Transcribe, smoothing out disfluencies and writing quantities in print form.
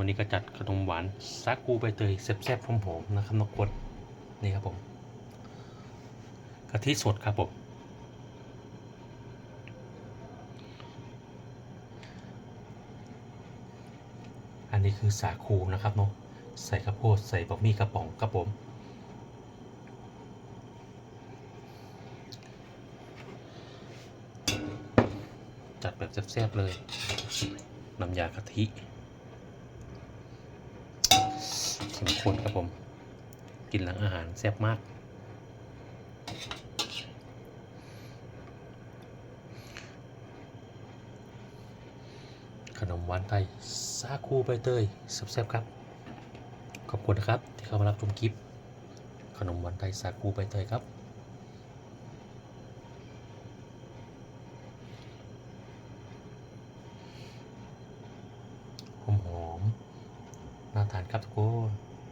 วันนี้ก็จัดขนมหวานสาคูใบเตยแซ่บๆหอมๆนะครับนกกดนี่ครับผมกะทิสดครับผมอันนี้คือสาคูนะครับเนาะใส่ข้าวโพดใส่บะหมี่กระป๋องครับผมจัดแบบแซ่บๆเลยน้ำยากะทิเข้มข้นครับผมกินหลังอาหารแซ่บมากขนมหวานไทยสาคูใบเตยแซ่บๆครับขอบคุณนะครับที่เข้ามารับชมคลิปขนมหวานไทยสาคูใบเตยครับหอมๆน่าทานครับทุกคน